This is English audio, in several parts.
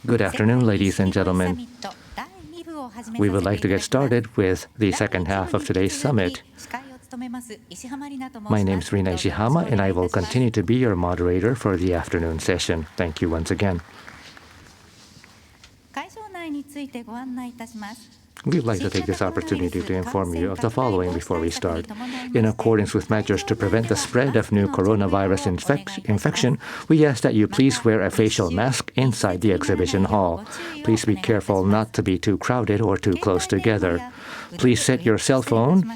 Good afternoon, ladies and gentlemen. We would like to get started with the second half of today's summit. My name is Rina Ishihama, and I will continue to be your moderator for the afternoon session. Thank you once again. We would like to take this opportunity to inform you of the following before we start. In accordance with measures to prevent the spread of new coronavirus infection, we ask that you please wear a facial mask inside the exhibition hall. Please be careful not to be too crowded or too close together. Please set your cell phone,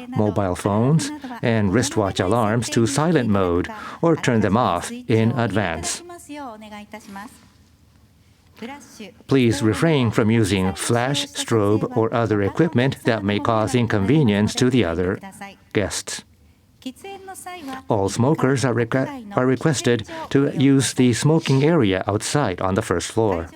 mobile phones, and wristwatch alarms to silent mode or turn them off in advance. Please refrain from using flash, strobe, or other equipment that may cause inconvenience to the other guests. All smokers are requested to use the smoking area outside on the first floor.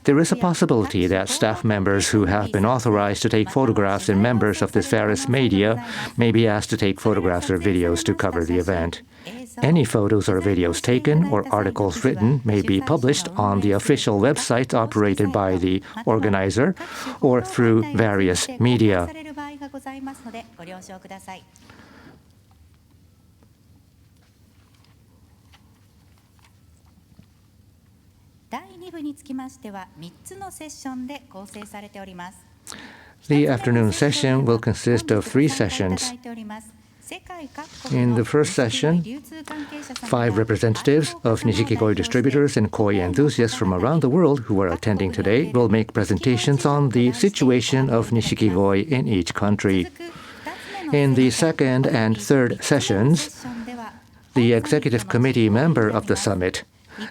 There is a possibility that staff members who have been authorized to take photographs and members of this various media may be asked to take photographs or videos to cover the event. Any photos or videos taken or articles written may be published on the official websites operated by the organizer or through various media. The afternoon session will consist of 3 sessions. In the first session, 5 representatives of Nishikigoi distributors and koi enthusiasts from around the world who are attending today will make presentations on the situation of Nishikigoi in each country. In the second and third sessions, the executive committee member of the summit,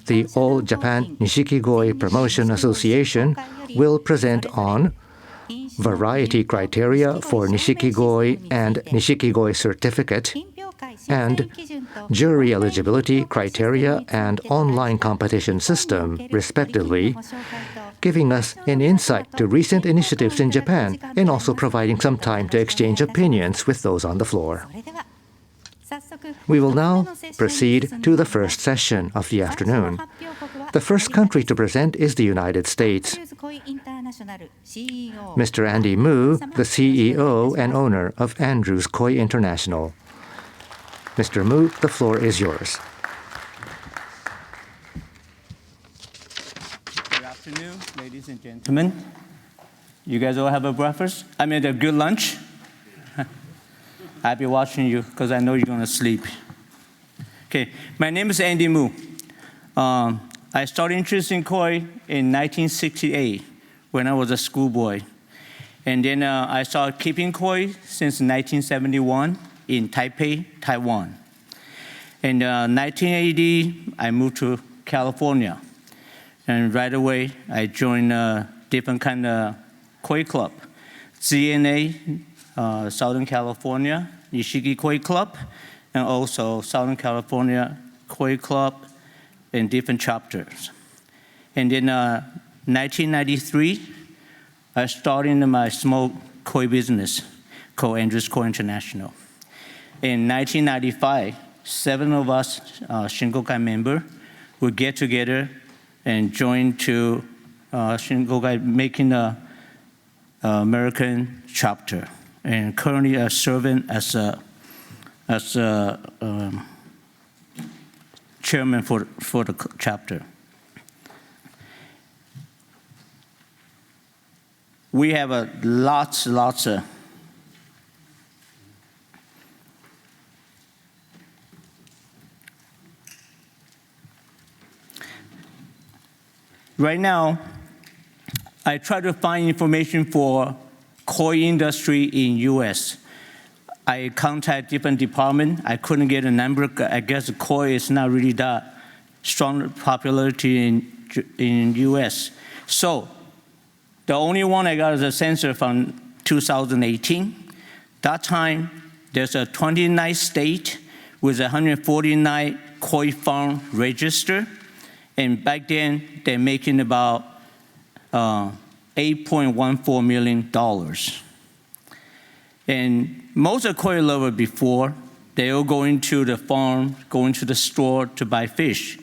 the All Japan Nishikigoi Promotion Association, will present on variety criteria for Nishikigoi and Nishikigoi certificate, and jury eligibility criteria and online competition system, respectively, giving us an insight to recent initiatives in Japan and also providing some time to exchange opinions with those on the floor. We will now proceed to the first session of the afternoon. The first country to present is the United States. Mr. Andy Mu, the CEO and owner of Andrew's Koi International. Mr. Mu, the floor is yours. Good afternoon, ladies and gentlemen. You guys all have a breakfast? I mean, a good lunch? I'll be watching you because I know you're going to sleep. Okay, my name is Andy Mu. I started interest in koi in 1968 when I was a schoolboy. And then I started keeping koi since 1971 in Taipei, Taiwan. In 1980, I moved to California. And right away, I joined a different kind of koi club. ZNA, Southern California, Nishiki Koi Club, and also Southern California Koi Club in different chapters. And in 1993, I started my small koi business called Andrew's Koi International. In 1995, 7 of us Shinkokai members would get together and join to Shinkokai making an American chapter. And currently serving as a chairman for the chapter. We have lots of right now, I try to find information for koi industry in U.S. I contact different departments. I couldn't get a number. I guess koi is not really that strong popularity in U.S. So the only one I got is a census from 2018. That time, there's a 29 state with 149 koi farm registered. And back then, they're making about $8.14 million. And most of koi lovers before, they all going to the farm, going to the store to buy fish.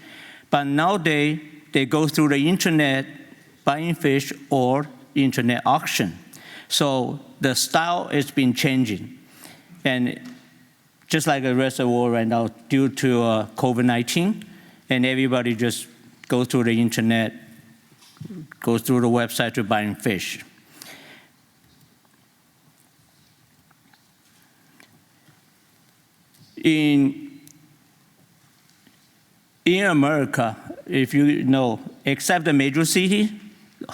But nowadays, they go through the internet buying fish or internet auction. So the style has been changing. And just like the rest of the world right now, due to COVID-19, and everybody just goes through the internet, goes through the website to buying fish. In America, if you know, except the major city,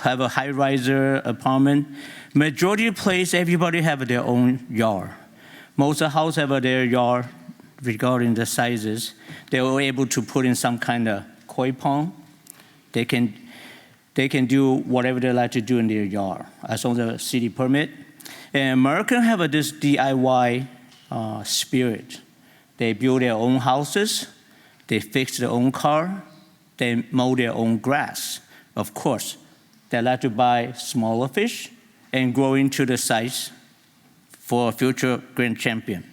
have a high-riser apartment, majority of place, everybody have their own yard. Most of the houses have their yard regarding the sizes. They were able to put in some kind of koi pond. They can do whatever they like to do in their yard, as long as the city permit. And Americans have this DIY spirit. They build their own houses, they fix their own car, they mow their own grass. Of course, they like to buy smaller fish and grow into the size for a future grand champion.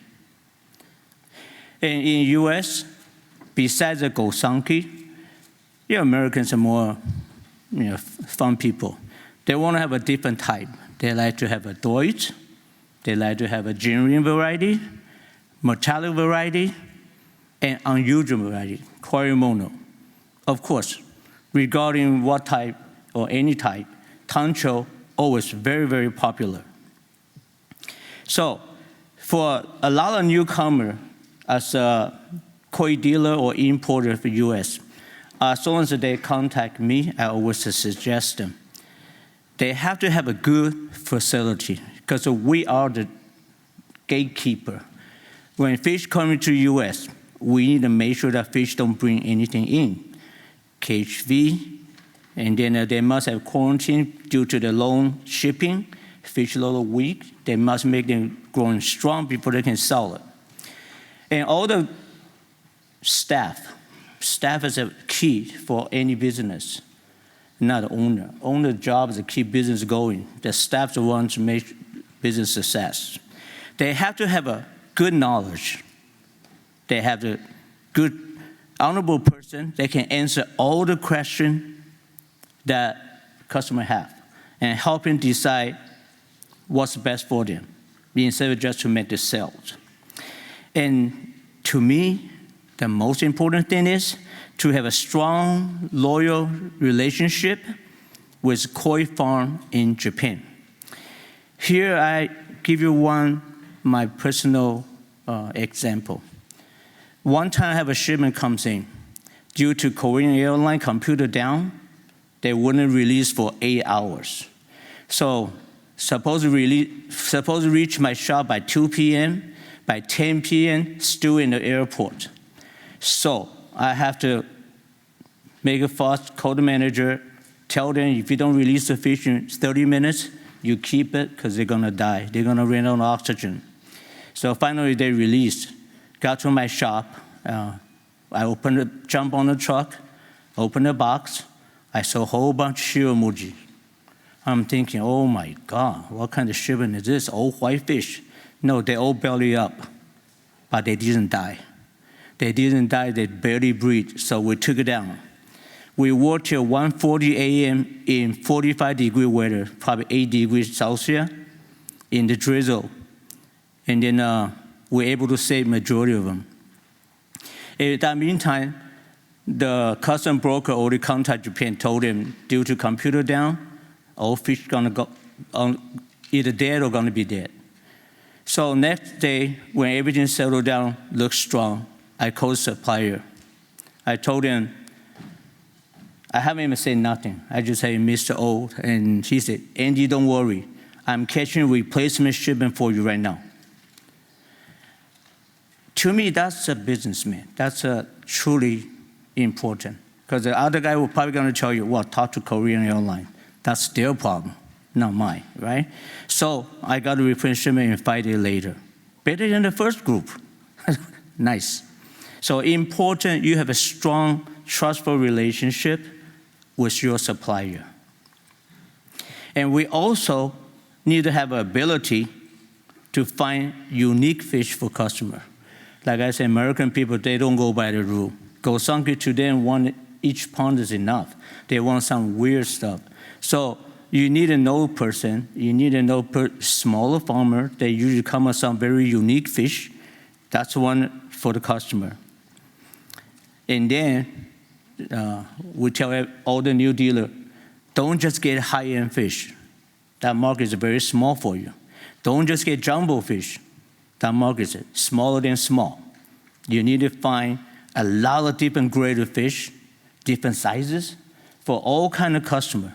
And in US, besides the Gosanki, Americans are more fun people. They want to have a different type. They like to have a Deutsch, they like to have a genuine variety, metallic variety, and unusual variety, Koimart. Of course, regarding what type or any type, Tancho always very, very popular. So for a lot of newcomers, as a koi dealer or importer for US, as long as they contact me, I always suggest them. They have to have a good facility because we are the gatekeeper. When fish come into US, we need to make sure that fish don't bring anything in. KHV, and then they must have quarantine due to the long shipping. Fish a little weak, they must make them growing strong before they can sell it. And all the staff is a key for any business, not the owner. Owner's job is to keep business going. The staff's the ones to make business success. They have to have a good knowledge. They have a good, honorable person that can answer all the questions that customer have and help them decide what's best for them, instead of just to make the sales. And to me, the most important thing is to have a strong, loyal relationship with koi farm in Japan. Here I give you my personal example. One time I have a shipment comes in. Due to Korean airline computer down, they wouldn't release for 8 hours. So supposed to reach my shop by 2 p.m., by 10 p.m., still in the airport. So I have to make a fuss, call the manager, tell them if you don't release the fish in 30 minutes, you keep it because they're gonna die. They're gonna run out of oxygen. So finally they released. Got to my shop. I jump on the truck, open the box. I saw a whole bunch of shiramuji. I'm thinking, oh my God, what kind of shipment is this? All white fish. No, they all belly up, but they didn't die. They didn't die, they barely breathe, so we took it down. We worked till 1:40 a.m. in 45-degree weather, probably 8 degrees Celsius, in the drizzle. And then we're able to save majority of them. In that meantime, the custom broker already contacted Japan, told him due to computer down, all fish gonna go either dead or gonna be dead. So next day, when everything settled down, looked strong, I called supplier. I told him, I haven't even said nothing. I just said, Mr. O, and he said, Andy, don't worry. I'm catching a replacement shipment for you right now. To me, that's a businessman. That's truly important. Because the other guy will probably gonna tell you, well, talk to Korean airline. That's their problem, not mine, right? So I got a replacement shipment in 5 days later. Better than the first group. Nice. So important, you have a strong, trustful relationship with your supplier. And we also need to have ability to find unique fish for customer. Like I said, American people, they don't go by the rule. Gosanki to them, one each pond is enough. They want some weird stuff. So you need a know person. You need a know smaller farmer. They usually come with some very unique fish. That's one for the customer. And then we tell all the new dealers, don't just get high-end fish. That market is very small for you. Don't just get jumbo fish. That market is smaller than small. You need to find a lot of different grades of fish, different sizes, for all kind of customer.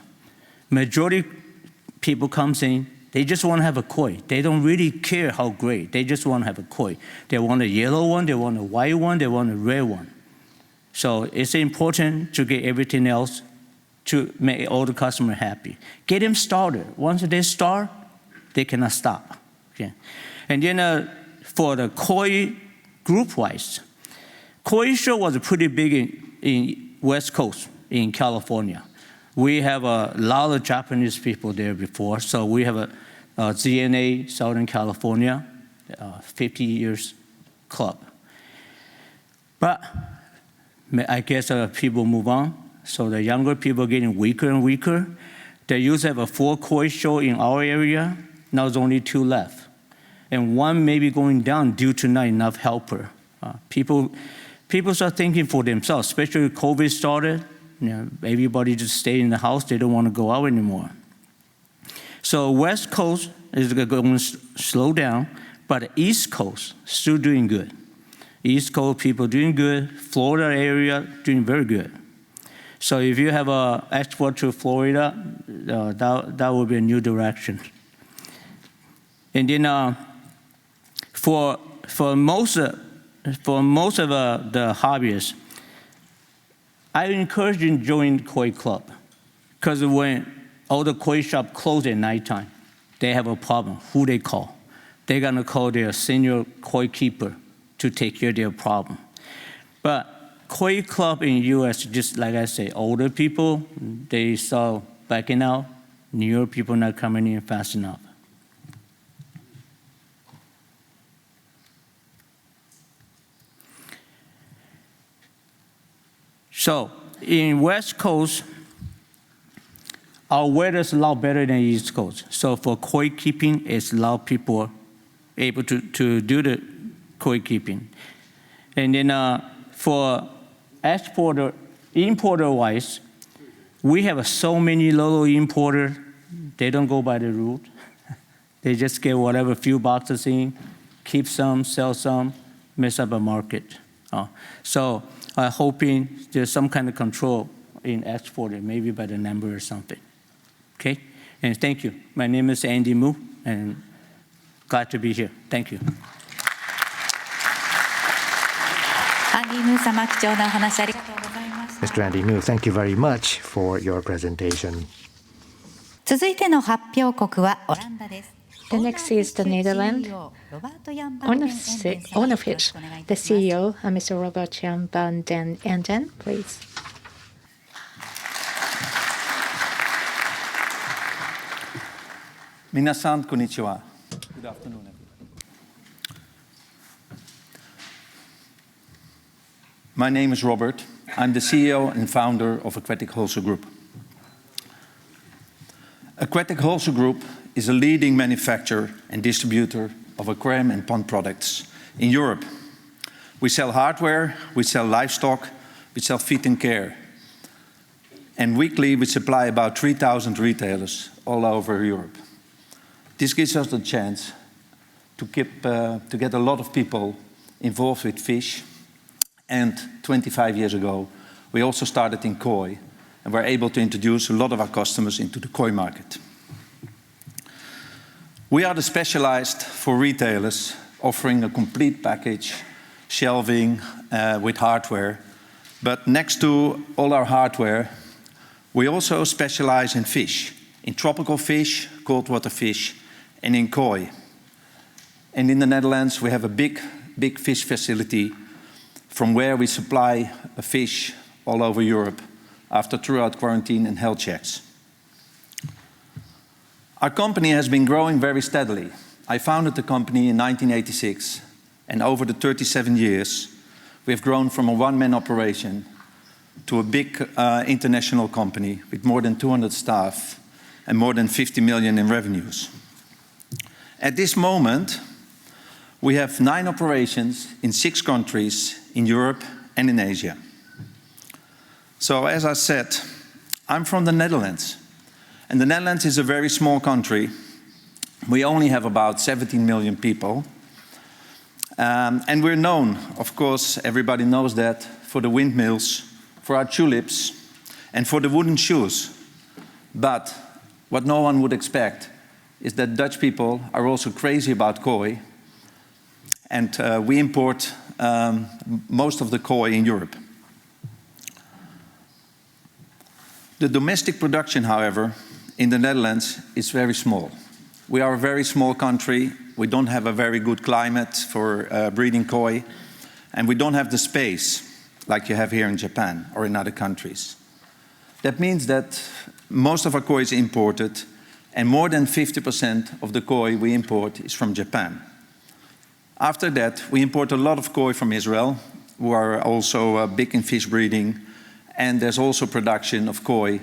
Majority people comes in, they just want to have a koi. They don't really care how great. They just want to have a koi. They want a yellow one, they want a white one, they want a red one. So it's important to get everything else to make all the customer happy. Get them started. Once they start, they cannot stop. Okay. And then for the koi group-wise, koi show was pretty big in West Coast, in California. We have a lot of Japanese people there before, so we have a ZNA Southern California 50 years club. But I guess people move on, so the younger people are getting weaker and weaker. They used to have a 4 koi show in our area. Now there's only 2 left. And 1 may be going down due to not enough helper. People start thinking for themselves, especially when COVID started. You know, everybody just stayed in the house. They don't want to go out anymore. So West Coast is going to slow down, but the East Coast still doing good. East Coast people doing good. Florida area doing very good. So if you have an export to Florida, that will be a new direction. And then for most of the hobbyists, I encourage you to join Koi Club, because when all the koi shop close at nighttime, they have a problem. Who they call? They're gonna call their senior koi keeper to take care of their problem. But Koi Club in the U.S., just like I say, older people, they start backing out. Newer people not coming in fast enough. So in West Coast, our weather is a lot better than East Coast. So for koi keeping, it's a lot of people able to do the koi keeping. And then for exporter, importer-wise, we have so many little importers. They don't go by the route. They just get whatever few boxes in, keep some, sell some, mess up a market. So I'm hoping there's some kind of control in exporting, maybe by the number or something. Okay? And thank you. My name is Andy Mu, and glad to be here. Thank you. Mr. Andy Mu, thank you very much for your presentation. 続いての発表国はオランダです。 The next is the Netherlands. Ornafish, the CEO, Mr. Robert Jan van den Enden, please. Minasan konnichiwa. Good afternoon, everyone. My name is Robert. I'm the CEO and founder of Aquatic Wholesale Group. Aquatic Wholesale Group is a leading manufacturer and distributor of aquarium and pond products in Europe. We sell hardware, we sell livestock, we sell feed and care. And weekly we supply about 3,000 retailers all over Europe. This gives us the chance to get a lot of people involved with fish. And 25 years ago, we also started in koi, and were able to introduce a lot of our customers into the koi market. We are the specialized for retailers, offering a complete package, shelving with hardware. But next to all our hardware, we also specialize in fish, in tropical fish, cold water fish, and in koi. And in the Netherlands, we have a big fish facility from where we supply fish all over Europe after throughout quarantine and health checks. Our company has been growing very steadily. I founded the company in 1986, and over the 37 years, we have grown from a one-man operation to a big international company with more than 200 staff and more than 50 million in revenues. At this moment, we have 9 operations in 6 countries in Europe and in Asia. So as I said, I'm from the Netherlands. And the Netherlands is a very small country. We only have about 17 million people. And we're known, of course, everybody knows that, for the windmills, for our tulips, and for the wooden shoes. But what no one would expect is that Dutch people are also crazy about koi. And we import most of the koi in Europe. The domestic production, however, in the Netherlands is very small. We are a very small country. We don't have a very good climate for breeding koi. And we don't have the space like you have here in Japan or in other countries. That means that most of our koi is imported, and more than 50% of the koi we import is from Japan. After that, we import a lot of koi from Israel, who are also big in fish breeding, and there's also production of koi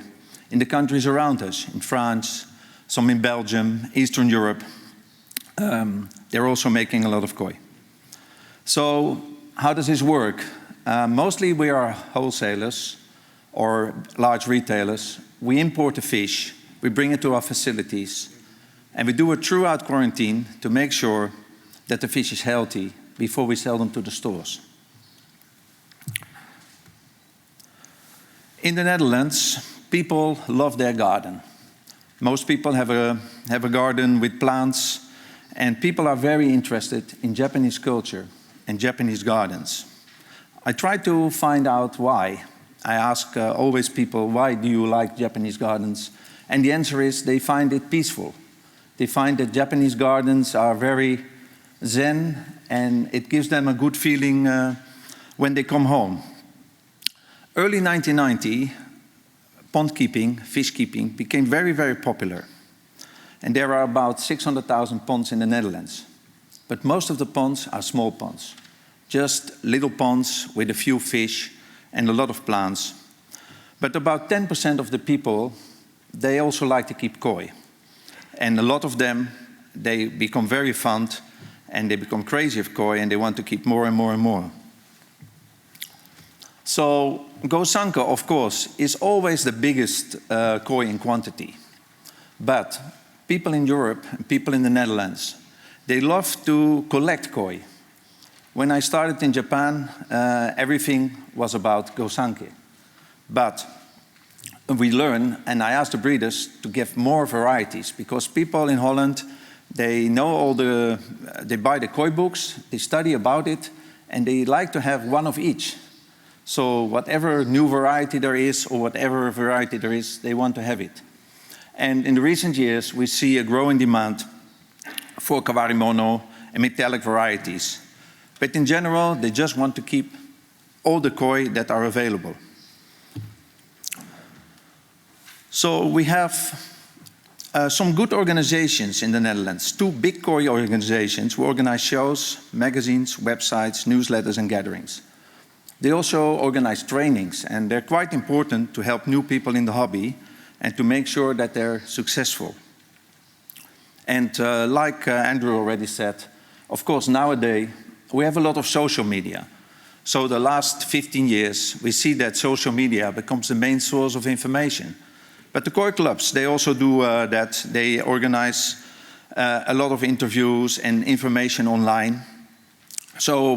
in the countries around us, in France, some in Belgium, Eastern Europe. They're also making a lot of koi. So how does this work? Mostly we are wholesalers or large retailers. We import the fish, we bring it to our facilities, and we do a throughout quarantine to make sure that the fish is healthy before we sell them to the stores. In the Netherlands, people love their garden. Most people have a garden with plants, and people are very interested in Japanese culture and Japanese gardens. I try to find out why. I ask always people, why do you like Japanese gardens? And the answer is they find it peaceful. They find that Japanese gardens are very zen, and it gives them a good feeling when they come home. Early 1990, pond keeping, fish keeping, became very, very popular. And there are about 600,000 ponds in the Netherlands. But most of the ponds are small ponds, just little ponds with a few fish and a lot of plants. But about 10% of the people, they also like to keep koi. And a lot of them, they become very fond and they become crazy of koi and they want to keep more and more and more. So Gosanko, of course, is always the biggest koi in quantity. But people in Europe and people in the Netherlands, they love to collect koi. When I started in Japan, everything was about Gosanke. But we learn, and I asked the breeders to give more varieties, because people in Holland, they know they buy the koi books, they study about it, and they like to have one of each. So whatever new variety there is, or whatever variety there is, they want to have it. And in the recent years, we see a growing demand for kawarimono and metallic varieties. But in general, they just want to keep all the koi that are available. So we have some good organizations in the Netherlands, 2 big koi organizations who organize shows, magazines, websites, newsletters, and gatherings. They also organize trainings, and they're quite important to help new people in the hobby and to make sure that they're successful. And like Andrew already said, of course, nowadays, we have a lot of social media. So the last 15 years, we see that social media becomes the main source of information. But the koi clubs, they also do that. They organize a lot of interviews and information online. So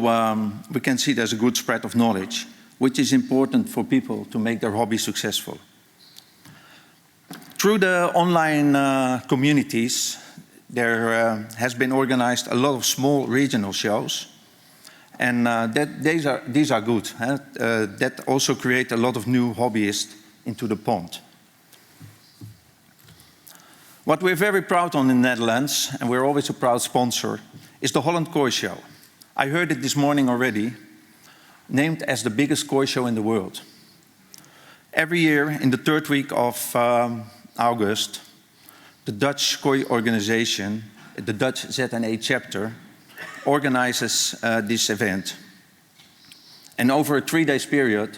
we can see there's a good spread of knowledge, which is important for people to make their hobby successful. Through the online communities, there has been organized a lot of small regional shows. And these are good. That also create a lot of new hobbyists into the pond. What we're very proud on in the Netherlands, and we're always a proud sponsor, is the Holland Koi Show. I heard it this morning already, named as the biggest koi show in the world. Every year, in the 3rd week of August, the Dutch koi organization, the Dutch ZNA chapter, organizes this event. And over a 3-day period,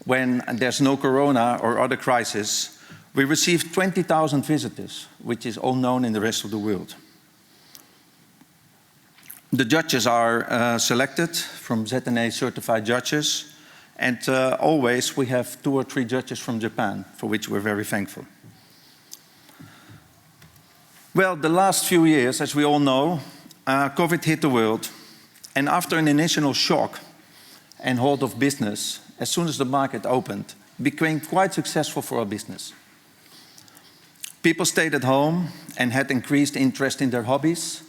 when there's no corona or other crisis, we received 20,000 visitors, which is all known in the rest of the world. The judges are selected from ZNA certified judges, and always we have 2 or 3 judges from Japan, for which we're very thankful. Well, the last few years, as we all know, COVID hit the world, and after an initial shock and halt of business, as soon as the market opened, it became quite successful for our business. People stayed at home and had increased interest in their hobbies,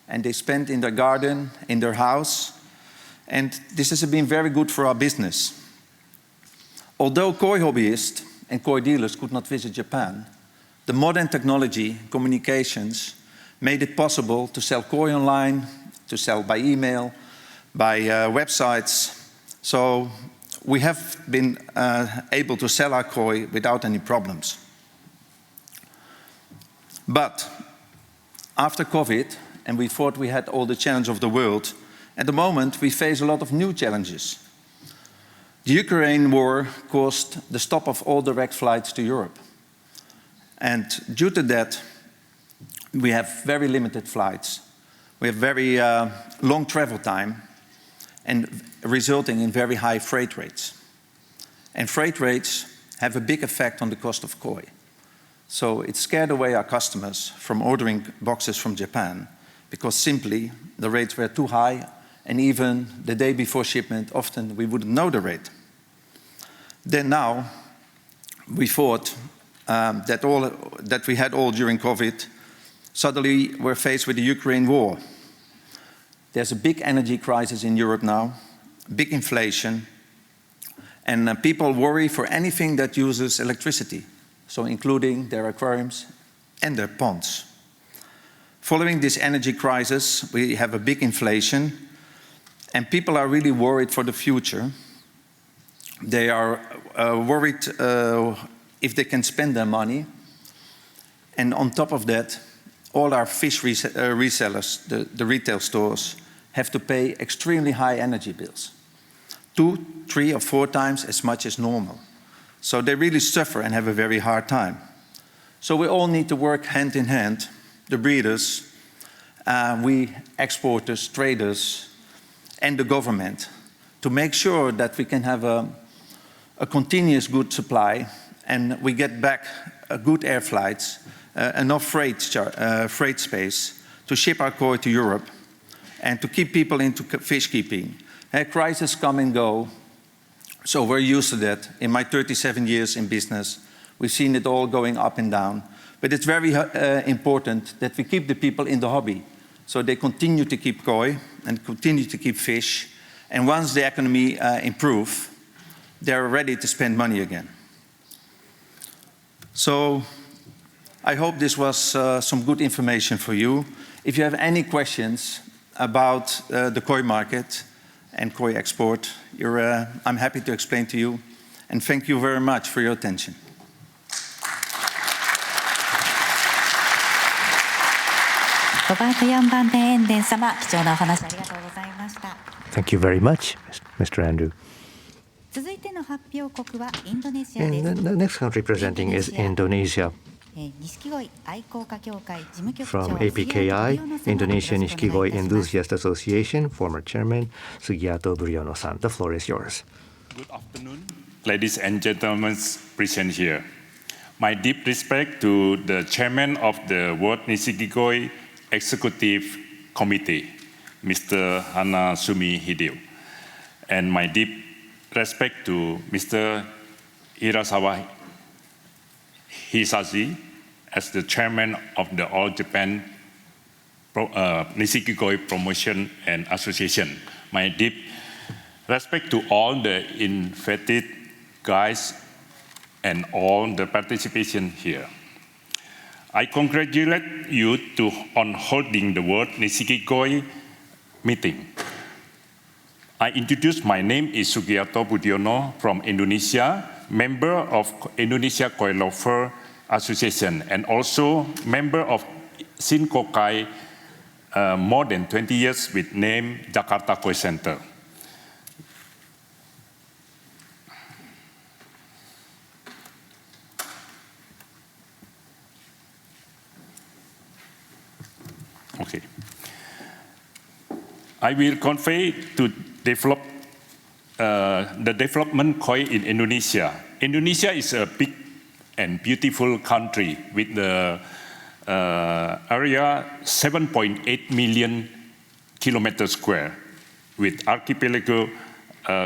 and they spent in their garden, in their house, and this has been very good for our business. Although koi hobbyists and koi dealers could not visit Japan, the modern technology, communications, made it possible to sell koi online, to sell by email, by websites. So we have been able to sell our koi without any problems. But after COVID, and we thought we had all the challenge of the world, at the moment we face a lot of new challenges. The Ukraine war caused the stop of all direct flights to Europe. And due to that, we have very limited flights. We have very long travel time, and resulting in very high freight rates. And freight rates have a big effect on the cost of koi. So it scared away our customers from ordering boxes from Japan, because simply the rates were too high, and even the day before shipment, often we wouldn't know the rate. Then now, we thought that we had all during COVID. Suddenly, we're faced with the Ukraine war. There's a big energy crisis in Europe now, big inflation, and people worry for anything that uses electricity, so including their aquariums and their ponds. Following this energy crisis, we have a big inflation, and people are really worried for the future. They are worried if they can spend their money. And on top of that, all our fish resellers, the retail stores, have to pay extremely high energy bills. 2, 3, or 4 times as much as normal. So they really suffer and have a very hard time. So we all need to work hand in hand, the breeders, we exporters, traders, and the government, to make sure that we can have a continuous good supply, and we get back good air flights, enough freight space to ship our koi to Europe, and to keep people into fish keeping. Crises come and go, so we're used to that. In my 37 years in business, we've seen it all going up and down. But it's very important that we keep the people in the hobby, so they continue to keep koi and continue to keep fish. And once the economy improves, they're ready to spend money again. So I hope this was some good information for you. If you have any questions about the koi market and koi export, I'm happy to explain to you. And thank you very much for your attention. Roberto Van den Enden様、貴重なお話ありがとうございました。Thank you very much, Mr. Andrew. 続いての発表国はインドネシアです。 And the next country presenting is Indonesia. 錦鯉愛好家協会事務局長 From APKI, Indonesia Nishikigoi Enthusiast Association, former chairman Sugiarto Budiono-san. The floor is yours. Good afternoon, ladies and gentlemen present here. My deep respect to the chairman of the World Nishikigoi Executive Committee, Mr. Hana Sumi Hideo, and my deep respect to Mr. Hirasawa Hisashi as the chairman of the All Japan Nishikigoi Promotion and Association. My deep respect to all the invited guys and all the participation here. I congratulate you on holding the World Nishikigoi meeting. I introduce, my name is Sugiarto Budiono from Indonesia, member of Indonesia Koi Lover Association, and also member of Sinkokai more than 20 years with name Jakarta Koi Center. I will convey to develop the development koi in Indonesia. Indonesia is a big and beautiful country with the area 7.8 million kilometers square, with archipelago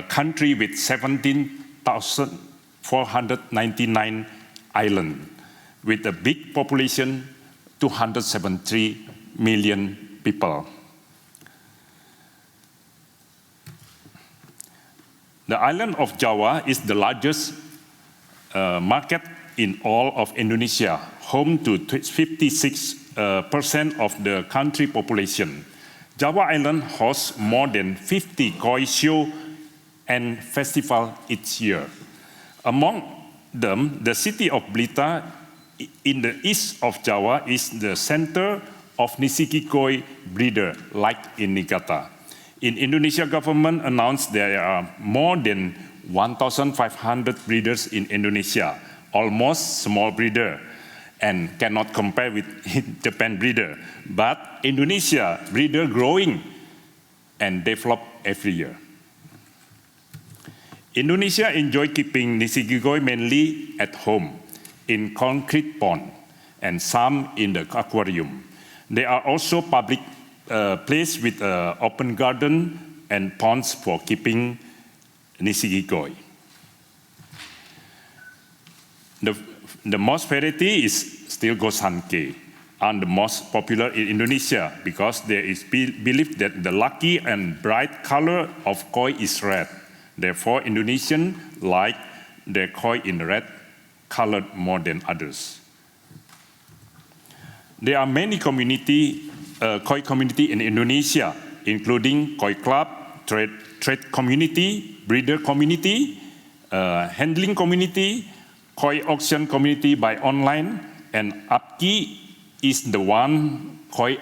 country with 17,499 islands, with a big population, 273 million people. The island of Java is the largest market in all of Indonesia, home to 56% of the country population. Java Island hosts more than 50 koi shows and festivals each year. Among them, the city of Blitar in the east of Java is the center of Nishikigoi breeder, like in Niigata. In Indonesia, government announced there are more than 1,500 breeders in Indonesia, almost small breeder, and cannot compare with Japan breeder. But Indonesia breeder growing and develop every year. Indonesia enjoy keeping Nishikigoi mainly at home, in concrete pond, and some in the aquarium. There are also public places with open garden and ponds for keeping Nishikigoi. The most variety is still Gosanke, and the most popular in Indonesia because there is belief that the lucky and bright color of koi is red. Therefore, Indonesians like their koi in red colored more than others. There are many koi community in Indonesia, including koi club, trade community, breeder community, handling community, koi auction community by online, and APKI is the one koi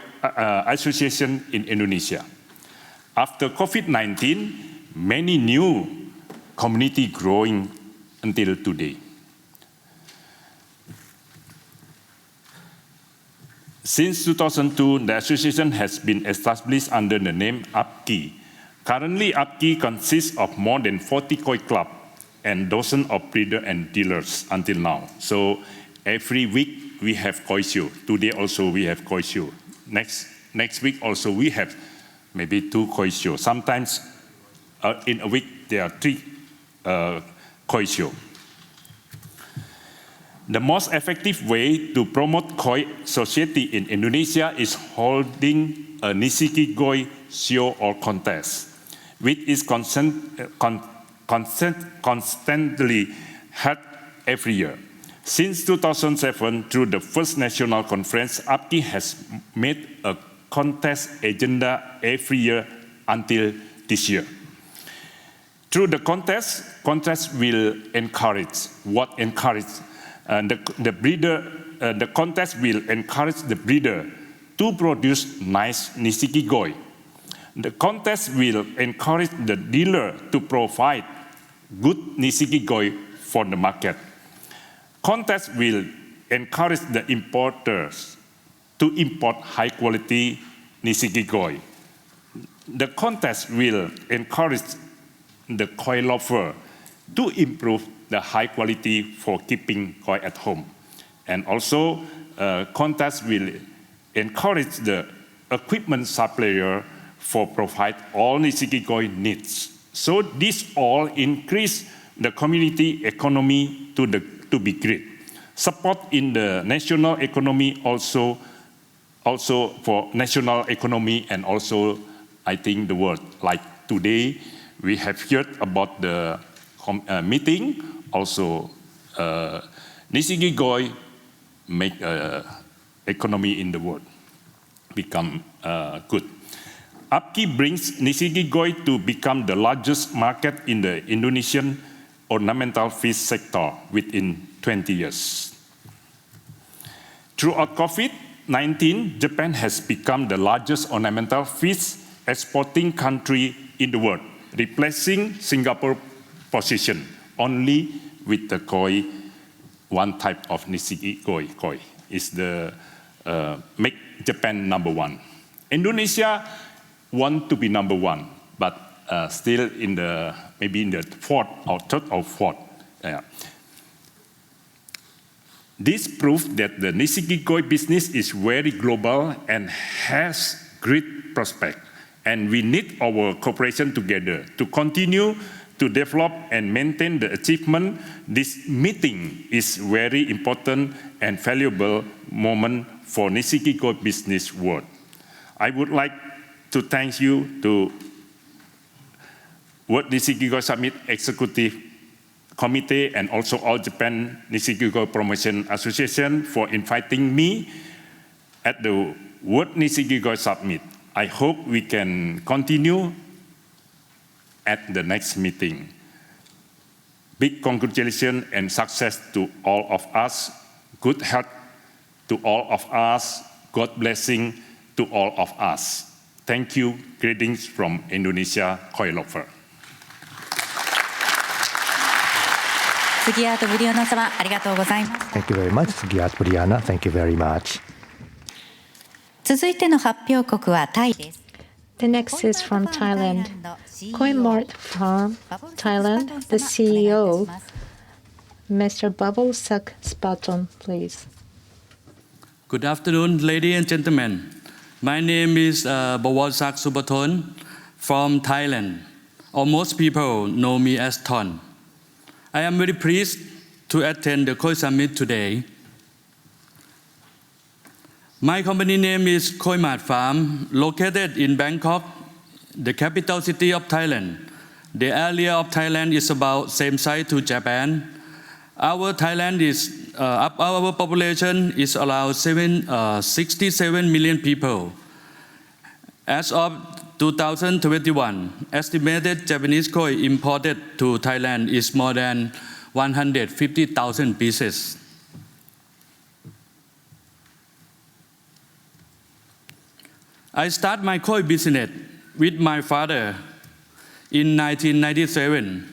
association in Indonesia. After COVID-19, many new community growing until today. Since 2002, the association has been established under the name APKI. Currently, APKI consists of more than 40 koi clubs and dozens of breeders and dealers until now. So every week we have koi show. Today also we have koi show. Next week also we have maybe 2 koi shows. Sometimes in a week there are 3 koi shows. The most effective way to promote koi society in Indonesia is holding a Nishikigoi show or contest, which is constantly held every year. Since 2007, through the first national conference, APKI has made a contest agenda every year until this year. Through the contest will encourage the contest will encourage the breeder to produce nice Nishikigoi. The contest will encourage the dealer to provide good Nishikigoi for the market. Contest will encourage the importers to import high-quality Nishikigoi. The contest will encourage the koi lover to improve the high quality for keeping koi at home. And also, contest will encourage the equipment supplier for provide all Nishikigoi needs. So this all increase the community economy to be great. Support in the national economy also for national economy and also, I think, the world. Like today, we have heard about the meeting. Also, Nishikigoi make economy in the world become good. APKI brings Nishikigoi to become the largest market in the Indonesian ornamental fish sector within 20 years. Throughout COVID-19, Japan has become the largest ornamental fish exporting country in the world, replacing Singapore's position only with the koi, one type of Nishikigoi koi is the make Japan #1. Indonesia want to be number one, but still in the maybe in the fourth or third or fourth. This proves that the Nishikigoi business is very global and has great prospect, and we need our cooperation together to continue to develop and maintain the achievement. This meeting is very important and valuable moment for Nishikigoi business world. I would like to thank you to World Nishikigoi Summit Executive Committee and also All Japan Nishikigoi Promotion Association for inviting me at the World Nishikigoi Summit. I hope we can continue at the next meeting. Big congratulations and success to all of us. Good health to all of us. God blessing to all of us. Thank you. Greetings from Indonesia, Koimart. Sugiarto Budiono様、ありがとうございます。Thank you very much, Sugiarto Budiono. Thank you very much. 続いての発表国はタイです。The next is from Thailand. Koimart Farm, Thailand. The CEO, Mr.Bavornsak Supaton, please. Good afternoon, ladies and gentlemen. My name is Bavornsak Supaton from Thailand. Most people know me as Ton. I am very pleased to attend the Koi Summit today. My company name is Koimart Farm, located in Bangkok, the capital city of Thailand. The area of Thailand is about same size to Japan. Our population is around 67 million people. As of 2021, estimated Japanese koi imported to Thailand is more than 150,000 pieces. I started my koi business with my father in 1997.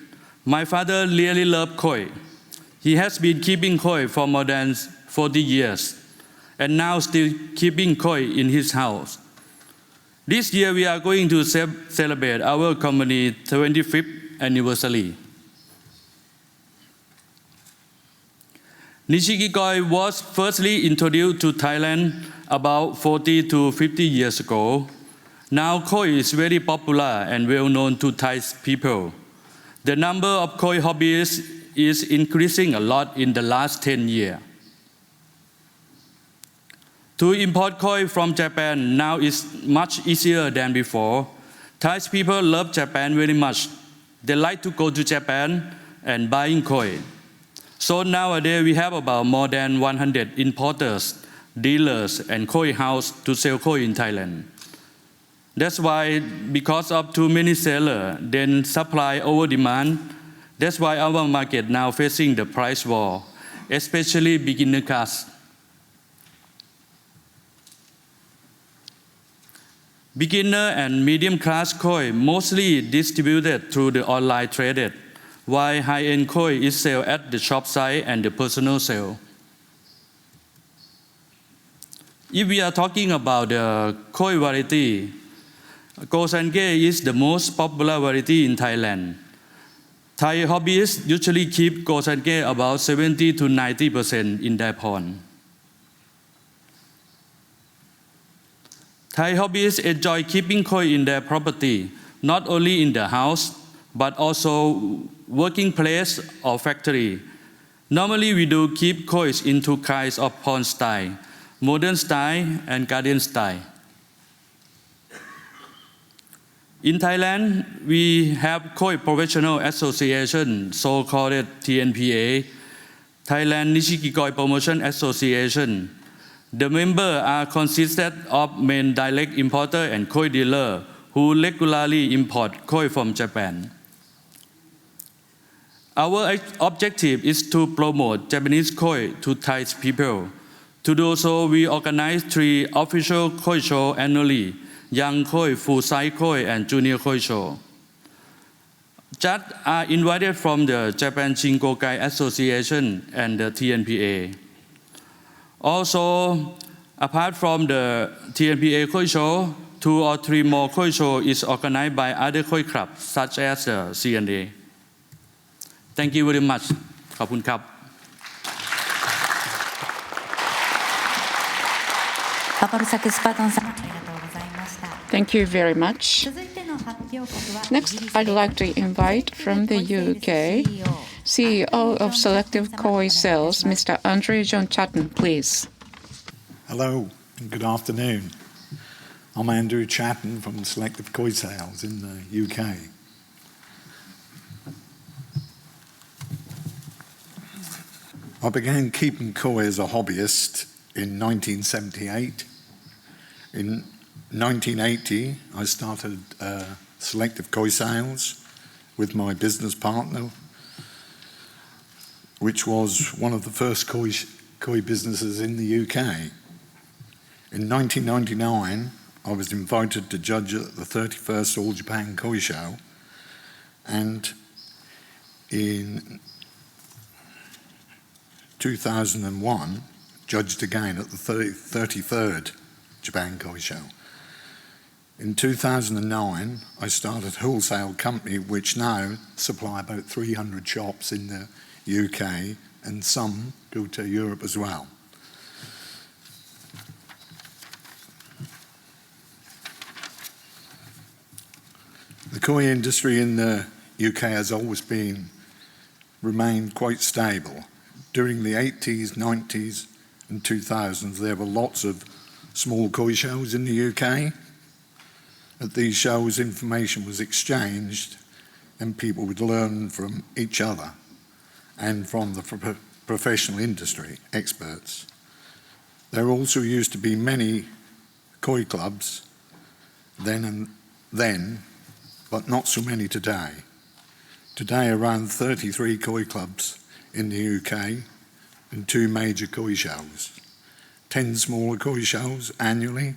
My father really loved koi. He has been keeping koi for more than 40 years and now still keeping koi in his house. This year we are going to celebrate our company's 25th anniversary. Nishikigoi was firstly introduced to Thailand about 40 to 50 years ago. Now koi is very popular and well known to Thai people. The number of koi hobbyists is increasing a lot in the last 10 years. To import koi from Japan now is much easier than before. Thai people love Japan very much. They like to go to Japan and buying koi. So nowadays we have about more than 100 importers, dealers, and koi house to sell koi in Thailand. That's why, because of too many sellers, then supply over demand. That's why our market now facing the price war, especially beginner class. Beginner and medium class koi mostly distributed through the online traded, while high-end koi is sold at the shop site and the personal sale. If we are talking about the koi variety, Kosange is the most popular variety in Thailand. Thai hobbyists usually keep Kosange about 70 to 90% in their pond. Thai hobbyists enjoy keeping koi in their property, not only in the house, but also working place or factory. Normally we do keep koi in two kinds of pond style, modern style and garden style. In Thailand, we have Koi Professional Association, so-called TNPA, Thailand Nishikigoi Promotion Association. The members are consisted of main direct importer and koi dealer who regularly import koi from Japan. Our objective is to promote Japanese koi to Thai people. To do so, we organize 3 official koi shows annually: Young Koi, Full Size Koi, and Junior Koi Show. Judges are invited from the Japan Shinkokai Association and the TNPA. Also, apart from the TNPA Koi Show, 2 or 3 more koi show is organized by other koi clubs such as C&A. Thank you very much. ขอบคุณครับ バボルサクスパトン様ありがとうございました。 Thank you very much. 続いての発表国は Next, I'd like to invite from the UK, CEO of Selective Koi Sales, Mr. Andrew John Chatten, please. Hello and good afternoon. I'm Andrew Chatten from Selective Koi Sales in the UK. I began keeping koi as a hobbyist in 1978. In 1980, I started Selective Koi Sales with my business partner, which was one of the first koi businesses in the UK. In 1999, I was invited to judge at the 31st All Japan Koi Show, and in 2001, judged again at the 33rd Japan Koi Show. In 2009, I started a wholesale company which now supply about 300 shops in the UK, and some go to Europe as well. The koi industry in the UK has always remained quite stable. During the 80s, 90s and 2000s, there were lots of small koi shows in the UK. At these shows, information was exchanged and people would learn from each other and from the professional industry experts. There also used to be many koi clubs then, but not so many today. Today, around 33 koi clubs in the UK and 2 major koi shows, 10 smaller koi shows annually.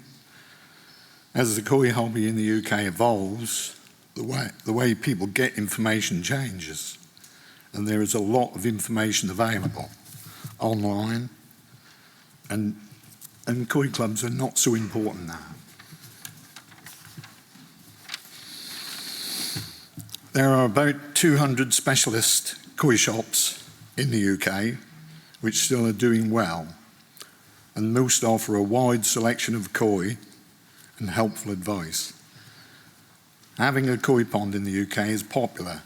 As the koi hobby in the UK evolves, the way people get information changes, and there is a lot of information available online, and koi clubs are not so important now. There are about 200 specialist koi shops in the UK which still are doing well, and most offer a wide selection of koi and helpful advice. Having a koi pond in the UK is a popular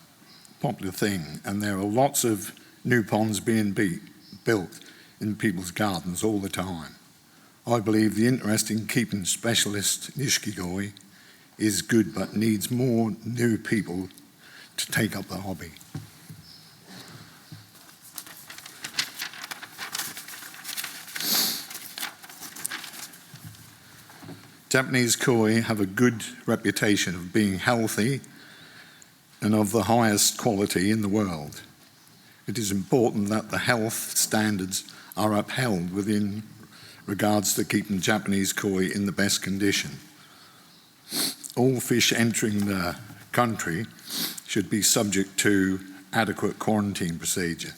thing, and there are lots of new ponds being built in people's gardens all the time. I believe the interest in keeping specialist Nishikigoi is good, but needs more new people to take up the hobby. Japanese koi have a good reputation of being healthy and of the highest quality in the world. It is important that the health standards are upheld within regards to keeping Japanese koi in the best condition. All fish entering the country should be subject to adequate quarantine procedure,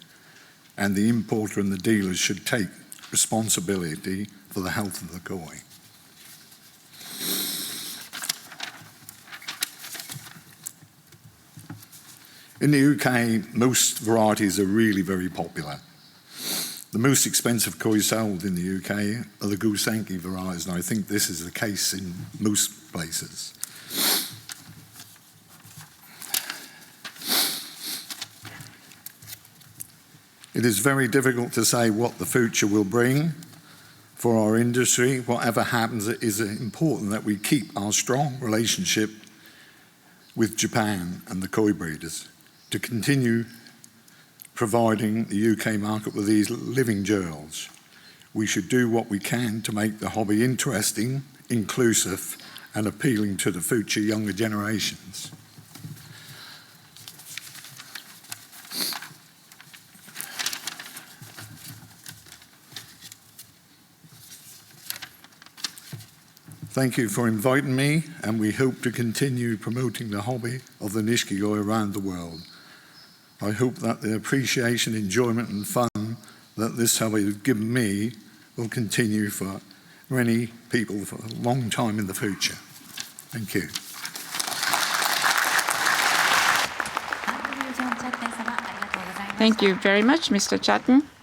and the importer and the dealers should take responsibility for the health of the koi. In the UK, most varieties are really very popular. The most expensive koi sold in the UK are the Gusanki varieties, and I think this is the case in most places. It is very difficult to say what the future will bring for our industry. Whatever happens, it is important that we keep our strong relationship with Japan and the koi breeders to continue providing the UK market with these living jewels. We should do what we can to make the hobby interesting, inclusive, and appealing to the future younger generations. Thank you for inviting me, and we hope to continue promoting the hobby of the Nishikigoi around the world. I hope that the appreciation, enjoyment and fun that this hobby has given me will continue for many people for a long time in the future. Thank you. Andrew John Chatten様、ありがとうございました。 Thank you very much, Mr. Chatten.